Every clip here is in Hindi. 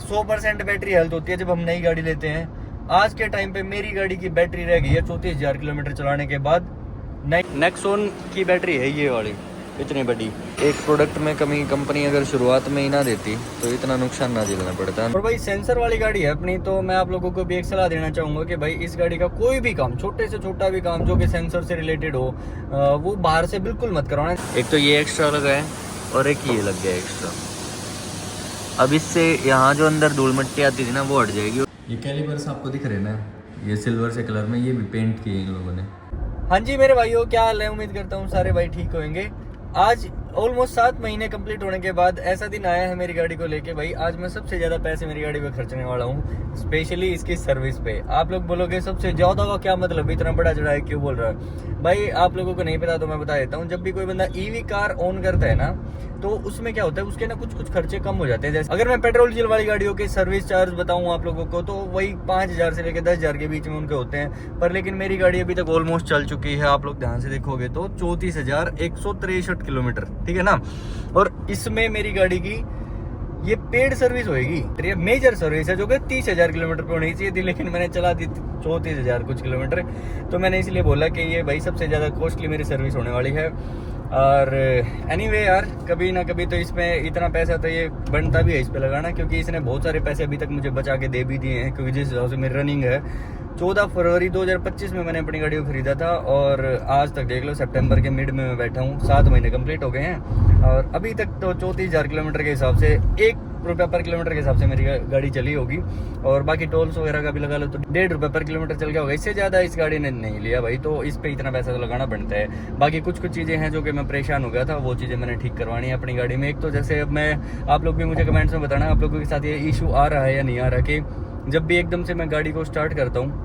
100% बैटरी हेल्थ होती है जब हम नई गाड़ी लेते हैं। आज के टाइम पे मेरी गाड़ी की बैटरी रह गई है 34,000 किलोमीटर चलाने के बाद। नेक्सॉन की बैटरी है ये वाली, इतनी बड़ी। एक प्रोडक्ट में कमी कंपनी अगर शुरुआत में ही ना देती तो इतना नुकसान ना झेलना पड़ता। और भाई सेंसर वाली गाड़ी है अपनी, तो मैं आप लोगों को भी एक सलाह देना चाहूँगा कि भाई इस गाड़ी का कोई भी काम, छोटे से छोटा भी काम जो कि सेंसर से रिलेटेड हो, वो बाहर से बिल्कुल मत करवाना। एक तो ये एक्स्ट्रा लगा है और एक ये लग गया एक्स्ट्रा। अब इससे यहाँ जो अंदर धूल मिट्टी आती थी ना वो हट जाएगी। ये कैलिपर्स आपको दिख रहे ना, ये सिल्वर से कलर में, ये भी पेंट किए इन लोगों ने। हाँ जी मेरे भाइयों, क्या हाल है? उम्मीद करता हूँ सारे भाई ठीक होंगे। आज ऑलमोस्ट 7 महीने कंप्लीट होने के बाद ऐसा दिन आया है मेरी गाड़ी को लेके। भाई आज मैं सबसे ज़्यादा पैसे मेरी गाड़ी पे खर्चने वाला हूँ, स्पेशली इसकी सर्विस पे। आप लोग बोलोगे सबसे ज़्यादा का क्या मतलब, इतना बड़ा चढ़ाई क्यों बोल रहा है? भाई आप लोगों को नहीं पता तो मैं बता देता हूँ। जब भी कोई बंदा ईवी कार ऑन करता है ना, तो उसमें क्या होता है, उसके ना कुछ खर्चे कम हो जाते हैं। जैसे अगर मैं पेट्रोल डीजल वाली गाड़ियों के सर्विस चार्ज बताऊं आप लोगों को, तो वही 5,000 से लेकर 10,000 के बीच में उनके होते हैं। पर लेकिन मेरी गाड़ी अभी तक ऑलमोस्ट चल चुकी है, आप लोग ध्यान से देखोगे तो 34,163 किलोमीटर, ठीक है ना। और इसमें मेरी गाड़ी की ये पेड सर्विस होएगी, ये मेजर सर्विस है जो कि 30,000 किलोमीटर पे होनी चाहिए थी, लेकिन मैंने चला दी 34,000 कुछ किलोमीटर। तो मैंने इसलिए बोला कि ये भाई सबसे ज़्यादा कॉस्टली मेरी सर्विस होने वाली है। और एनीवे यार, कभी ना कभी तो इसमें इतना पैसा तो ये बनता भी है इस पे लगाना, क्योंकि इसने बहुत सारे पैसे अभी तक मुझे बचा के दे भी दिए हैं। क्योंकि जिस हिसाब से मेरी रनिंग है, 14 फरवरी 2025 में मैंने अपनी गाड़ी को खरीदा था और आज तक देख लो सितंबर के मिड में मैं बैठा हूँ। 7 महीने कंप्लीट हो गए हैं और अभी तक तो 34,000 किलोमीटर के हिसाब से ₹1 पर किलोमीटर के हिसाब से मेरी गाड़ी चली होगी। और बाकी टोल्स वगैरह का भी लगा लो तो ₹1.5 पर किलोमीटर चल गया होगा। इससे ज़्यादा इस गाड़ी ने नहीं लिया भाई, तो इस पे इतना पैसा तो लगाना बनता है। बाकी कुछ चीज़ें हैं जो कि मैं परेशान हो गया था, वो चीज़ें मैंने ठीक करवानी है अपनी गाड़ी में। एक तो जैसे अब मैं, आप लोग भी मुझे कमेंट्स में बताना आप लोगों के साथ ये इशू आ रहा है या नहीं आ रहा, कि जब भी एकदम से मैं गाड़ी को स्टार्ट करता हूँ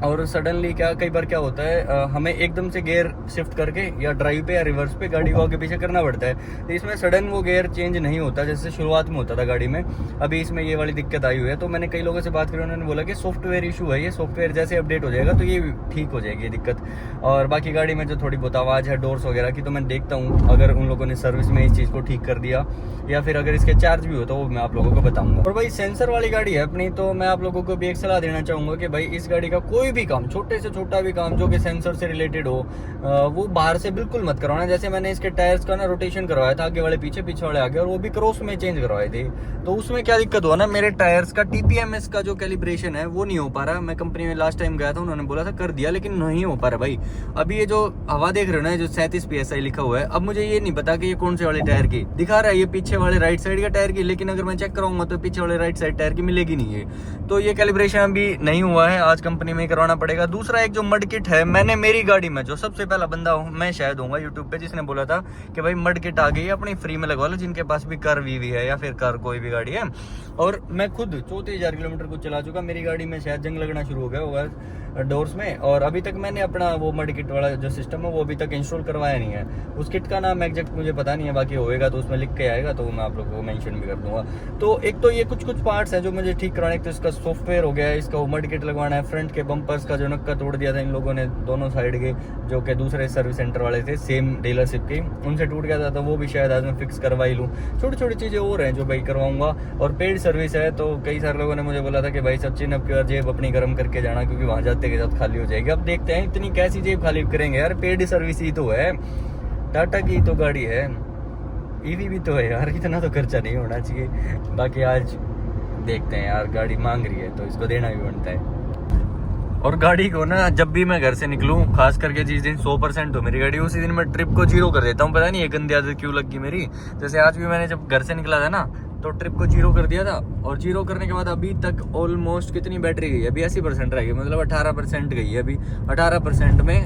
और सडनली कई बार क्या होता है, हमें एकदम से गियर शिफ्ट करके या ड्राइव पे या रिवर्स पे गाड़ी को आगे पीछे करना पड़ता है। तो इसमें सडन वो गियर चेंज नहीं होता जैसे शुरुआत में होता था गाड़ी में। अभी इसमें ये वाली दिक्कत आई हुई है। तो मैंने कई लोगों से बात करी, उन्होंने बोला कि सॉफ्टवेयर इशू है, ये सॉफ्टवेयर जैसे अपडेट हो जाएगा तो ये ठीक हो जाएगी ये दिक्कत। और बाकी गाड़ी में जो थोड़ी बहुत आवाज़ है डोर्स वगैरह की, तो मैं देखता हूँ अगर उन लोगों ने सर्विस में इस चीज़ को ठीक कर दिया या फिर अगर इसके चार्ज भी हो तो वो मैं आप लोगों को बताऊंगा। और भाई सेंसर वाली गाड़ी है अपनी, तो मैं आप लोगों को भी एक सलाह देना चाहूँगा कि भाई इस गाड़ी का कोई भी काम, छोटे से छोटा भी काम जो कि सेंसर से रिलेटेड हो, वो बाहर से बिल्कुल मत करवाना। जैसे मैंने इसके टायर्स का ना रोटेशन करवाया था, आगे वाले पीछे, पीछे वाले आगे, और वो भी क्रॉस में चेंज करवाए थे। तो उसमें क्या दिक्कत हुआ ना, मेरे टायर्स का TPMS का जो कैलिब्रेशन है वो नहीं हो पा रहा। मैं कंपनी में लास्ट टाइम गया था, उन्होंने बोला था कर दिया, लेकिन नहीं हो पा रहा भाई। अभी ये जो हवा देख रहे हो ना, जो 37 PSI लिखा हुआ है, अब मुझे ये नहीं पता कि ये कौन से वाले टायर की दिखा रहा है। ये पीछे वाले राइट साइड का टायर की, लेकिन अगर मैं चेक कराऊंगा तो पीछे वाले राइट साइड टायर की मिलेगी नहीं है। तो ये कैलिब्रेशन अभी नहीं हुआ है, आज कंपनी में करवाना पड़ेगा। दूसरा एक जो मड किट है, मैंने मेरी गाड़ी में जो सबसे पहला बंदा हूँ मैं शायद होऊंगा यूट्यूब पे जिसने बोला था कि भाई मड किट आ गई, अपनी फ्री में लगवा लो जिनके पास भी कार वीवी है या फिर कार कोई भी गाड़ी है। और मैं खुद 34,000 किलोमीटर को चला चुका, मेरी गाड़ी में शायद जंग लगना शुरू हो गया होगा डोर्स में, और अभी तक मैंने अपना वो मड किट वाला जो सिस्टम है वो अभी तक इंस्टॉल करवाया नहीं है। उस किट का नाम एग्जैक्ट मुझे पता नहीं है, बाकी होएगा तो उसमें लिख के आएगा तो मैं आप लोगों को मेंशन भी कर दूंगा। तो एक तो ये कुछ पार्ट्स हैं जो मुझे ठीक कराने, तो इसका सॉफ्टवेयर हो गया है, इसका वो मड किट लगवाना है। फ्रंट के बम्पर्स का जो नक्का तोड़ दिया था इन लोगों ने दोनों साइड के, जो कि दूसरे सर्विस सेंटर वाले थे सेम डीलरशिप के, उनसे टूट गया था, तो वो भी शायद आज मैं फिक्स करवा ही लूँ। छोटी छोटी चीज़ें और हैं जो भाई करवाऊंगा। और पेड सर्विस है, तो कई सारे लोगों ने मुझे बोला था कि भाई सचिन अब की जेब अपनी गर्म करके जाना, क्योंकि वहाँ जाते के साथ खाली हो जाएगी। अब देखते हैं इतनी कैसी जेब खाली करेंगे यार, पेड सर्विस ही तो है, टाटा की तो गाड़ी है, ईवी भी तो है यार, इतना तो खर्चा नहीं होना चाहिए। बाकी आज देखते हैं यार, गाड़ी मांग रही है तो इसको देना भी बनता है। और गाड़ी को ना जब भी मैं घर से निकलूं, खास करके जिस दिन 100% हो मेरी गाड़ी, उसी दिन मैं ट्रिप को 0 कर देता हूँ। पता नहीं ये गंदी आदत क्यों लग गई मेरी। जैसे आज भी मैंने जब घर से निकला था ना, तो ट्रिप को 0 कर दिया था, और 0 करने के बाद अभी तक ऑलमोस्ट कितनी बैटरी गई है, अभी 80% रह गई, मतलब 18% गई है अभी। 18% में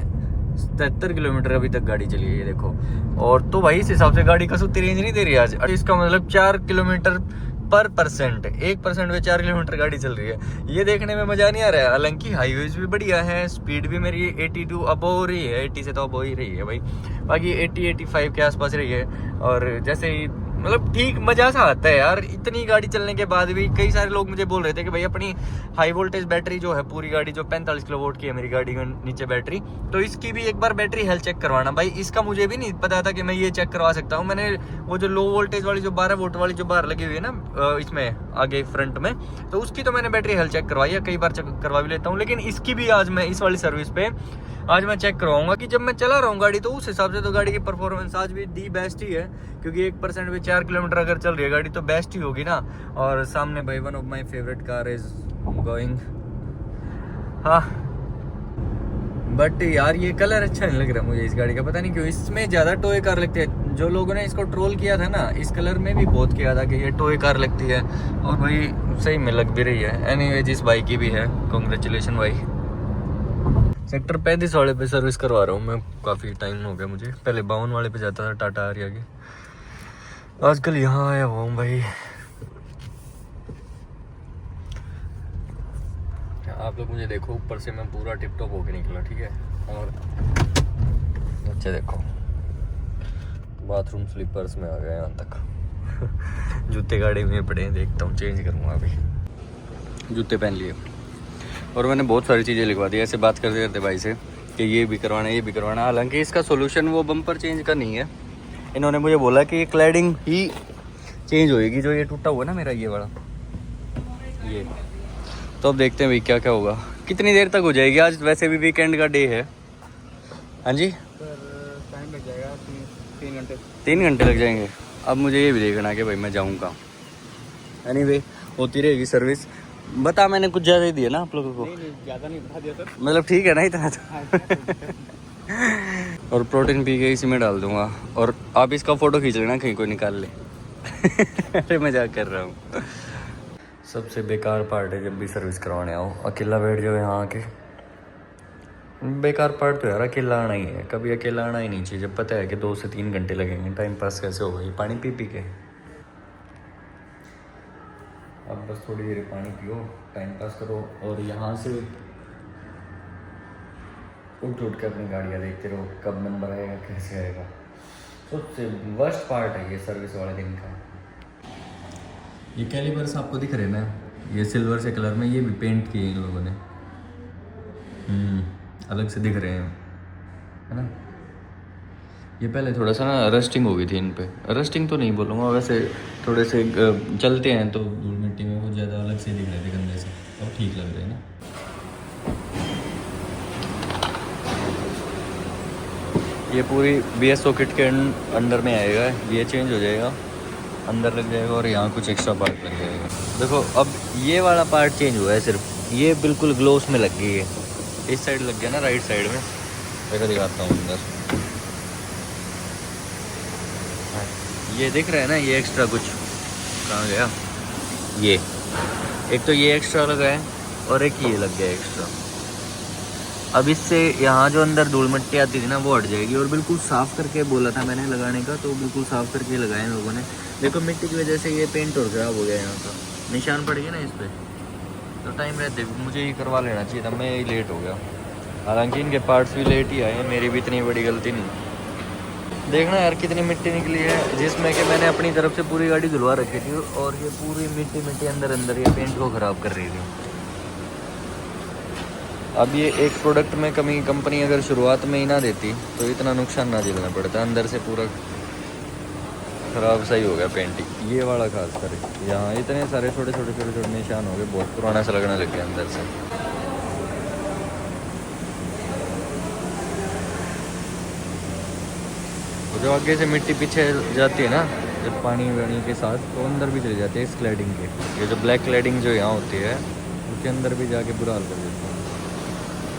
77 किलोमीटर अभी तक गाड़ी चली है, ये देखो। और तो भाई इस हिसाब से गाड़ी कसौती रेंज नहीं दे रही आज। इसका मतलब 4 किलोमीटर पर परसेंट, 1% में 4 किलोमीटर गाड़ी चल रही है। ये देखने में मजा नहीं आ रहा है। हालांकि हाईवेज भी बढ़िया है, स्पीड भी मेरी 82 अब हो रही है, 80 से तो अब हो ही रही है भाई। बाकी 80-85 के आसपास रही है। और जैसे ही मतलब ठीक मजा सा आता है यार। इतनी गाड़ी चलने के बाद भी कई सारे लोग मुझे बोल रहे थे कि भाई अपनी हाई वोल्टेज बैटरी जो है, पूरी गाड़ी जो 45 किलो वोल्ट की है मेरी गाड़ी के नीचे बैटरी, तो इसकी भी एक बार बैटरी हेल्थ चेक करवाना। भाई इसका मुझे भी नहीं पता था कि मैं ये चेक करवा सकता हूँ। मैंने वो जो लो वोल्टेज वाली जो 12 वोल्ट वाली जो बाहर लगी हुई है ना इसमें आगे फ्रंट में, तो उसकी तो मैंने बैटरी हेल्थ चेक करवाई है, कई बार करवा भी लेता हूँ। लेकिन इसकी भी आज मैं इस वाली सर्विस पे आज मैं चेक करवाऊंगा कि जब मैं चला रहा हूँ गाड़ी तो उस हिसाब से तो गाड़ी की परफॉर्मेंस आज भी दी बेस्ट ही है, क्योंकि 1% पे 4 किलोमीटर अगर चल रही है गाड़ी तो बेस्ट ही होगी ना। और सामने भाई one of my favourite car is going. हाँ बट यार ये कलर अच्छा नहीं लग रहा मुझे इस गाड़ी का, पता नहीं क्यों। इसमें ज़्यादा टोए कार लगती है। जो लोगों ने इसको ट्रोल किया था ना, इस कलर में भी बहुत किया था कि ये टोए कार लगती है, और भाई सही में लग भी रही है। एनीवेज इस बाइक की भी है, कॉन्ग्रेचुलेशन भाई। सेक्टर 35 वाले पे सर्विस करवा रहा हूँ मैं, काफ़ी टाइम हो गया मुझे। पहले 52 वाले पे जाता था टाटा आरिया के, आजकल यहाँ आया हुआ हूँ भाई। आप लोग मुझे देखो, ऊपर से मैं पूरा टिप टॉप होके निकला, ठीक है। और नीचे देखो, बाथरूम स्लीपर्स में आ गया यहाँ तक। जूते गाड़ी में पड़े हैं, देखता हूँ चेंज करूँगा अभी। जूते पहन लिए और मैंने बहुत सारी चीज़ें लिखवा दी ऐसे बात करते करते भाई से कि ये भी करवाना ये भी करवाना। हालांकि इसका सोल्यूशन वो बम्पर चेंज का नहीं है। इन्होंने मुझे बोला कि ये क्लैडिंग ही चेंज होएगी, जो ये टूटा हुआ ना मेरा ये वाला, ये। तो अब देखते हैं भाई क्या क्या होगा, कितनी देर तक हो जाएगी। आज वैसे भी वीकेंड का डे है। हाँ जी सर टाइम लग जाएगा 3 घंटे। 3 घंटे लग जाएंगे। अब मुझे ये भी देखना कि भाई मैं जाऊँ कहाँ। एनीवे होती रहेगी सर्विस। बता मैंने कुछ ज़्यादा ही दिया ना आप लोगों को? नहीं ज़्यादा नहीं बता दिया सर, मतलब ठीक है ना इतना तो। और प्रोटीन पी के इसी में डाल दूंगा, और आप इसका फ़ोटो खींच लेना कहीं कोई निकाल ले। अरे मजाक कर रहा हूँ। सबसे बेकार पार्ट है जब भी सर्विस करवाने आओ, अकेला बैठ जाओ यहाँ आके। बेकार पार्ट तो यार अकेला आना ही है। कभी अकेला आना ही नहीं चाहिए जब पता है कि 2 से 3 घंटे लगेंगे। टाइम पास कैसे होगा ये पानी पी के। अब बस थोड़ी देर पानी पियो, टाइम पास करो, और यहाँ से उठ के अपनी गाड़ियाँ देखते रहो कब नंबर आएगा कैसे आएगा। सबसे वर्स्ट पार्ट है ये सर्विस वाले दिन का। ये कैलिपर्स आपको दिख रहे ना, ये सिल्वर से कलर में, ये भी पेंट किए इन लोगों ने। अलग से दिख रहे हैं, है ना। ये पहले थोड़ा सा ना रस्टिंग हो गई थी इन पे। रस्टिंग तो नहीं बोलूँगा, वैसे थोड़े से चलते हैं तो धूल मिट्टी में वो ज़्यादा अलग से दिख रहे थे गंदे से। अब ठीक लग रहे हैं ना। ये पूरी BS सॉकेट के अंदर में आएगा, ये चेंज हो जाएगा, अंदर लग जाएगा, और यहाँ कुछ एक्स्ट्रा पार्ट लग जाएगा। देखो अब ये वाला पार्ट चेंज हुआ है सिर्फ, ये बिल्कुल ग्लोस में लग गई है। इस साइड लग गया ना, राइट साइड में। देखो दिखाता हूँ अंदर, ये दिख रहा है ना, ये एक्स्ट्रा कुछ कहाँ गया। ये एक तो ये एक्स्ट्रा लगा है, और एक ये लग गया एक्स्ट्रा। अब इससे यहाँ जो अंदर धूल मिट्टी आती थी ना वो हट जाएगी। और बिल्कुल साफ़ करके बोला था मैंने लगाने का, तो बिल्कुल साफ़ करके लगाए इन लोगों ने। देखो मिट्टी की वजह से ये पेंट और ख़राब हो गया, यहाँ का निशान पड़ गया ना इस पर। तो टाइम रहते मुझे ये करवा लेना चाहिए था, मैं ही लेट हो गया। हालांकि इनके पार्ट्स भी लेट ही आए, मेरी भी इतनी बड़ी गलती नहीं। देखना यार कितनी मिट्टी निकली है, जिसमें कि मैंने अपनी तरफ से पूरी गाड़ी धुलवा रखी थी, और ये पूरी मिट्टी अंदर ये पेंट को ख़राब कर रही थी। अब ये एक प्रोडक्ट में कमी कंपनी अगर शुरुआत में ही ना देती तो इतना नुकसान ना झेलना पड़ता। अंदर से पूरा ख़राब सही हो गया पेंटिंग, ये वाला खास कर। यहाँ इतने सारे छोटे छोटे निशान हो गए, बहुत पुराना सा लगने लग गया अंदर से। जो आगे से मिट्टी पीछे जाती है ना जब पानी वानी के साथ, तो अंदर भी चली जाती है इस क्लैडिंग के। ये जो ब्लैक क्लैडिंग जो यहाँ होती है उसके अंदर भी जाके बुरा हाल कर देता है।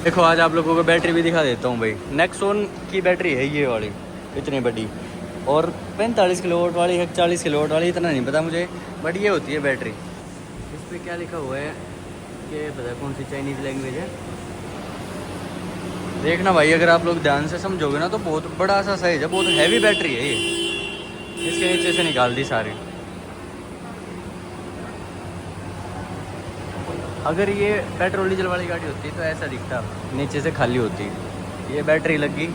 देखो आज आप लोगों को बैटरी भी दिखा देता हूँ भाई। नेक्सॉन की बैटरी है ये वाली, इतनी बड़ी, और 45 किलोवाट वाली है, 40 किलोवाट वाली, इतना नहीं पता मुझे, बट ये होती है बैटरी। इस पर क्या लिखा हुआ है कि पता कौन सी चाइनीज़ लैंग्वेज है। देखना भाई अगर आप लोग ध्यान से समझोगे ना तो बहुत बड़ा सा साइज है, बहुत हैवी बैटरी है ये। इसके नीचे से निकाल दी सारी। अगर ये पेट्रोल डीजल वाली गाड़ी होती तो ऐसा दिखता, नीचे से खाली होती। ये बैटरी लगी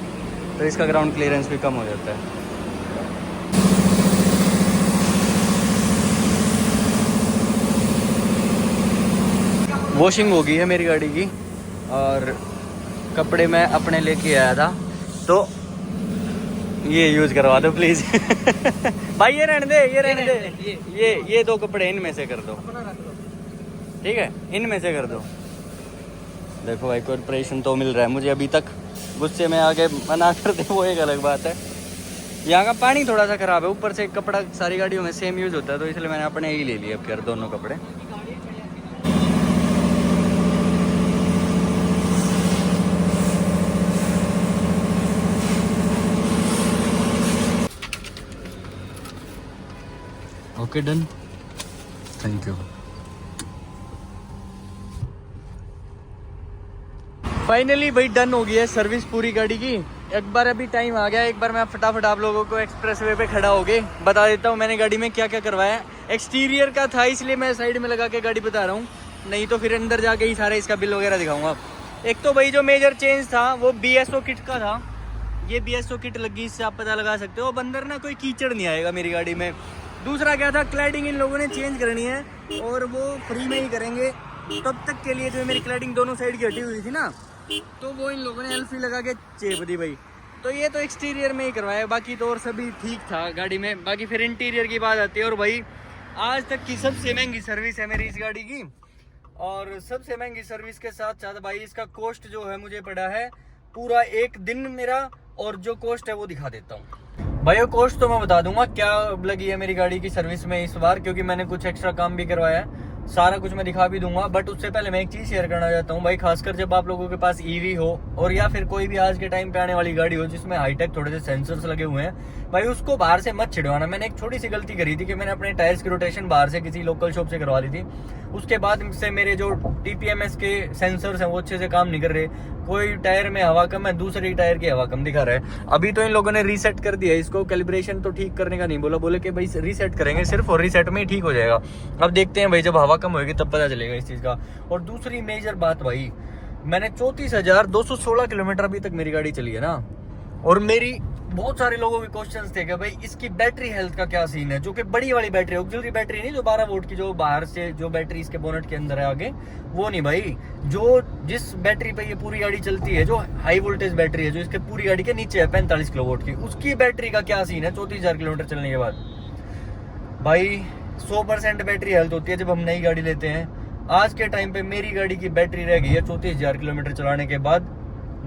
तो इसका ग्राउंड क्लियरेंस भी कम हो जाता है। वॉशिंग हो गई है मेरी गाड़ी की और कपड़े मैं अपने लेके आया था, तो ये यूज़ करवा दो प्लीज़। भाई ये रहने दे, ये रहने दे, ये 2 कपड़े इनमें से कर दो, ठीक है, इनमें से कर दो। देखो भाई कॉर्पोरेशन तो मिल रहा है मुझे अभी तक, गुस्से में आके मना कर दे वो एक अलग बात है। यहाँ का पानी थोड़ा सा ख़राब है, ऊपर से कपड़ा सारी गाड़ियों में सेम यूज़ होता है, तो इसलिए मैंने अपने ही ले लिए अब यार दोनों कपड़े। Okay done, thank you. Finally भाई डन हो गई है सर्विस पूरी गाड़ी की। एक बार अभी टाइम आ गया, एक बार मैं फटाफट आप लोगों को एक्सप्रेस वे पे खड़ा हो गए बता देता हूँ मैंने गाड़ी में क्या क्या करवाया। एक्सटीरियर का था इसलिए मैं साइड में लगा के गाड़ी बता रहा हूँ, नहीं तो फिर अंदर जाके ही सारा इसका बिल वगैरह दिखाऊंगा। एक तो भाई जो मेजर चेंज था वो BSO किट का था, ये BSO किट लगी, इससे आप पता लगा सकते हो अब अंदर ना कोई कीचड़ नहीं आएगा मेरी गाड़ी में। दूसरा क्या था, क्लैडिंग इन लोगों ने चेंज करनी है और वो फ्री में ही करेंगे तब तक के लिए। जो मेरी क्लैडिंग दोनों साइड की हटी हुई थी ना, तो वो इन लोगों ने एल्फी लगा के चेप दी भाई। तो ये तो एक्सटीरियर में ही करवाया, बाकी तो और सभी ठीक था गाड़ी में। बाकी फिर इंटीरियर की बात आती है, और भाई आज तक की सबसे महंगी सर्विस है मेरी इस गाड़ी की, और सबसे महंगी सर्विस के साथ साथ भाई इसका कॉस्ट जो है मुझे पड़ा है पूरा 1 दिन मेरा, और जो कॉस्ट है वो दिखा देता हूँ भाई। वो कॉस्ट तो मैं बता दूंगा क्या लगी है मेरी गाड़ी की सर्विस में इस बार, क्योंकि मैंने कुछ एक्स्ट्रा काम भी करवाया है, सारा कुछ मैं दिखा भी दूंगा। बट उससे पहले मैं एक चीज़ शेयर करना चाहता हूँ भाई, खासकर जब आप लोगों के पास ईवी हो और या फिर कोई भी आज के टाइम पे आने वाली गाड़ी हो जिसमें हाईटेक थोड़े से सेंसर्स लगे हुए हैं भाई, उसको बाहर से मत छिड़वाना। मैंने एक छोटी सी गलती करी थी कि मैंने अपने टायर्स की रोटेशन बाहर से किसी लोकल शॉप से करवा ली थी, उसके बाद से मेरे जो TPMS के सेंसर्स हैं वो अच्छे से काम नहीं कर रहे। कोई टायर में हवा कम है, दूसरे टायर की हवा कम दिखा रहा है। अभी तो इन लोगों ने रीसेट कर दिया इसको, कैलिब्रेशन तो ठीक करने का नहीं बोला, बोले कि भाई रीसेट करेंगे सिर्फ और रीसेट में ही ठीक हो जाएगा। अब देखते हैं भाई, जब हवा कम होगी तब पता चलेगा इस चीज़ का। और दूसरी मेजर बात भाई, मैंने 34,216 किलोमीटर अभी तक मेरी गाड़ी चली है ना, और मेरी बहुत सारे लोगों के क्वेश्चंस थे कि भाई इसकी बैटरी हेल्थ का क्या सीन है, जो कि बड़ी वाली बैटरी है, ऑक्सिलरी बैटरी नहीं, जो 12 वोल्ट की जो बाहर से जो बैटरी इसके बोनेट के अंदर है आगे, वो नहीं भाई। जो जिस बैटरी पे ये पूरी गाड़ी चलती है, जो हाई वोल्टेज बैटरी है, जो इसके पूरी गाड़ी के नीचे है 45 किलोवाट की, उसकी बैटरी का क्या सीन है 34,000 किलोमीटर चलने के बाद। भाई 100% बैटरी हेल्थ होती है जब हम नई गाड़ी लेते हैं। आज के टाइम पे मेरी गाड़ी की बैटरी रह गई है 34,000 किलोमीटर चलाने के बाद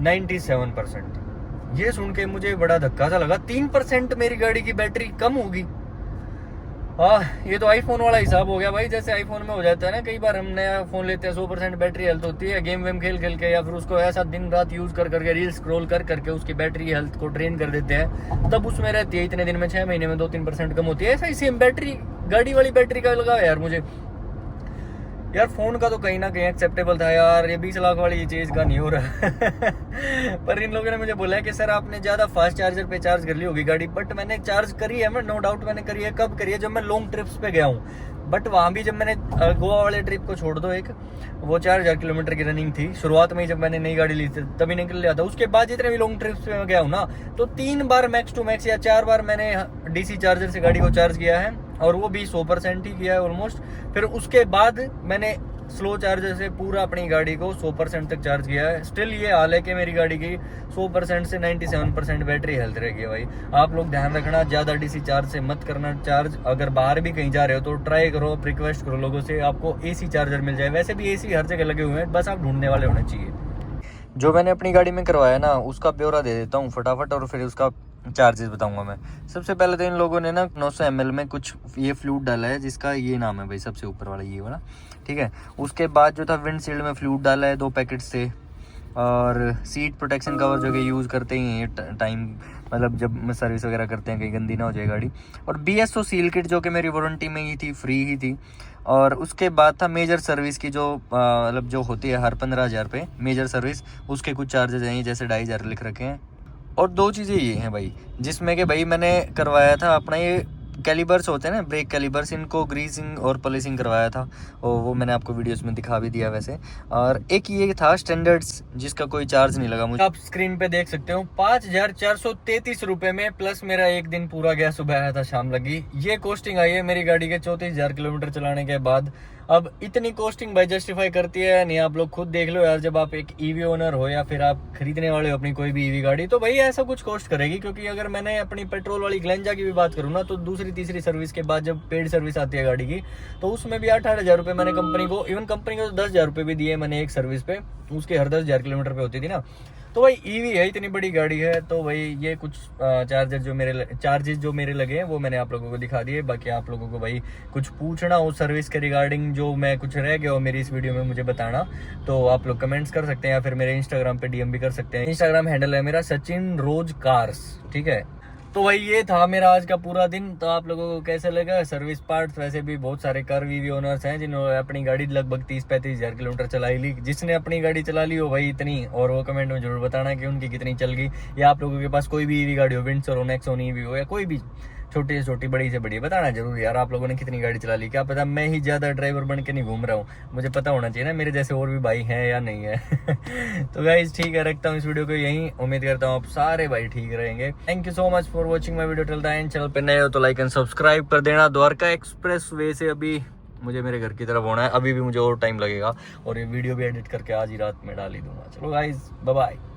97%। ये सुन के मुझे बड़ा धक्का सा लगा, 3% मेरी गाड़ी की बैटरी कम होगी। ये तो आईफोन वाला हिसाब हो गया भाई, जैसे आईफोन में हो जाता है ना, कई बार हम नया फोन लेते हैं 100% बैटरी हेल्थ होती है, गेम वेम खेल खेल के या फिर उसको ऐसा दिन रात यूज कर करके रील स्क्रॉल कर करके उसकी बैटरी हेल्थ को ट्रेन कर देते हैं, तब उसमें रहती है इतने दिन में 6 महीने में 2-3% कम होती है। ऐसा ही सेम बैटरी गाड़ी वाली बैटरी का लगा है यार मुझे। यार फोन का तो कहीं ना कहीं एक्सेप्टेबल था यार, ये 20 लाख वाली चीज़ का नहीं हो रहा। पर इन लोगों ने मुझे बोला है कि सर आपने ज़्यादा फास्ट चार्जर पे चार्ज कर ली होगी गाड़ी, बट मैंने चार्ज करी है, मैं नो डाउट मैंने करी है। कब करी है? जब मैं लॉन्ग ट्रिप्स पे गया हूँ। बट वहाँ भी जब मैंने गोवा वाले ट्रिप को छोड़ दो, एक वो 4,000 किलोमीटर की रनिंग थी शुरुआत में ही, जब मैंने नई गाड़ी ली थी तभी निकल लिया था। उसके बाद जितने भी लॉन्ग ट्रिप्स पे मैं गया हूँ ना, तो 3 बार मैक्स टू मैक्स या 4 बार मैंने DC चार्जर से गाड़ी को चार्ज किया है, और वो भी 100% ही किया है ऑलमोस्ट। फिर उसके बाद मैंने स्लो चार्जर से पूरा अपनी गाड़ी को 100% तक चार्ज किया है। स्टिल ये हाल है कि मेरी गाड़ी की 100% से 97% बैटरी हेल्थ रहेगी भाई। आप लोग ध्यान रखना, ज़्यादा DC चार्ज से मत करना चार्ज। अगर बाहर भी कहीं जा रहे हो तो ट्राई करो, रिक्वेस्ट करो लोगों से, आपको AC चार्जर मिल जाए। वैसे भी AC हर जगह लगे हुए हैं, बस आप ढूंढने वाले होने चाहिए। जो मैंने अपनी गाड़ी में करवाया ना, उसका ब्यौरा दे देता हूँ फटाफट, और फिर उसका चार्जेस बताऊंगा मैं। सबसे पहले तो इन लोगों ने ना 900 ml में कुछ ये फ्लूइड डाला है, जिसका ये नाम है भाई, सबसे ऊपर वाला ये वाला, ठीक है। उसके बाद जो था विंडशील्ड में फ्लूइड डाला है 2 पैकेट से, और सीट प्रोटेक्शन कवर जो कि यूज़ करते ही हैं टाइम, मतलब जब सर्विस वगैरह करते हैं कहीं गंदी ना हो जाए गाड़ी। और BSO सील किट जो कि मेरी वारंटी में ही थी, फ्री ही थी। और उसके बाद था मेजर सर्विस की, जो मतलब जो होती है हर 15,000 पे मेजर सर्विस, उसके कुछ चार्जेस हैं जैसे 2,500 लिख रखे हैं। और 2 चीज़ें ये हैं भाई, जिसमें कि भाई मैंने करवाया था अपना ये कैलिबर्स होते हैं ना, ब्रेक कैलिबर्स, इनको ग्रीसिंग और पॉलिशिंग करवाया था, और वो मैंने आपको वीडियोस में दिखा भी दिया वैसे। और एक ये था स्टैंडर्ड्स, जिसका कोई चार्ज नहीं लगा मुझे, आप स्क्रीन पे देख सकते हो। 5,433 रुपये में, प्लस मेरा एक दिन पूरा गया, सुबह आया था शाम लगी। ये कॉस्टिंग आई है मेरी गाड़ी के 34,000 किलोमीटर चलाने के बाद। अब इतनी कॉस्टिंग भाई जस्टिफाई करती है नहीं, आप लोग खुद देख लो यार। जब आप एक ईवी ओनर हो या फिर आप खरीदने वाले हो अपनी कोई भी ईवी गाड़ी, तो भाई ऐसा कुछ कॉस्ट करेगी। क्योंकि अगर मैंने अपनी पेट्रोल वाली ग्लेंजा की भी बात करूँ ना, तो दूसरी तीसरी सर्विस के बाद जब पेड सर्विस आती है गाड़ी की, तो उसमें भी 8,000 रुपये मैंने कंपनी को, इवन कंपनी को 10,000 रुपये भी दिए मैंने एक सर्विस पे, उसके हर 10,000 किलोमीटर पे होती थी ना। तो भाई ईवी है, इतनी बड़ी गाड़ी है, तो भाई ये कुछ चार्जेस जो मेरे लगे हैं वो मैंने आप लोगों को दिखा दिए। बाकी आप लोगों को भाई कुछ पूछना हो सर्विस के रिगार्डिंग, जो मैं कुछ रह गया हो मेरी इस वीडियो में मुझे बताना, तो आप लोग कमेंट्स कर सकते हैं या फिर मेरे इंस्टाग्राम पे डीएम भी कर सकते हैं। इंस्टाग्राम हैंडल है मेरा सचिन रोज कार्स, ठीक है। तो भाई ये था मेरा आज का पूरा दिन। तो आप लोगों को कैसे लगा सर्विस पार्ट्स? वैसे भी बहुत सारे कार वीवी ओनर्स हैं जिन्होंने अपनी गाड़ी लगभग 30-35 हज़ार किलोमीटर चलाई ली। जिसने अपनी गाड़ी चला ली हो भाई इतनी, और वो कमेंट में जरूर बताना कि उनकी कितनी चल गई। या आप लोगों के पास कोई भी ईवी गाड़ी हो, विंडसर हो, नेक्सॉन ईवी हो, या कोई भी छोटी से छोटी बड़ी से बड़ी, बताना जरूर यार आप लोगों ने कितनी गाड़ी चला ली। क्या पता मैं ही ज्यादा ड्राइवर बन के नहीं घूम रहा हूँ, मुझे पता होना चाहिए ना मेरे जैसे और भी भाई हैं या नहीं है। तो गाइस ठीक है, रखता हूँ इस वीडियो को यहीं। उम्मीद करता हूँ आप सारे भाई ठीक रहेंगे। Thank you so much for watching my video till the end. Channel पे नए हो तो लाइक एंड सब्सक्राइब कर देना। द्वारका एक्सप्रेस वे से अभी मुझे मेरे घर की तरफ होना है, अभी भी मुझे और टाइम लगेगा, और ये वीडियो भी एडिट करके आज ही रात में डाल ही दूंगा। चलो गाइज बाय बाय।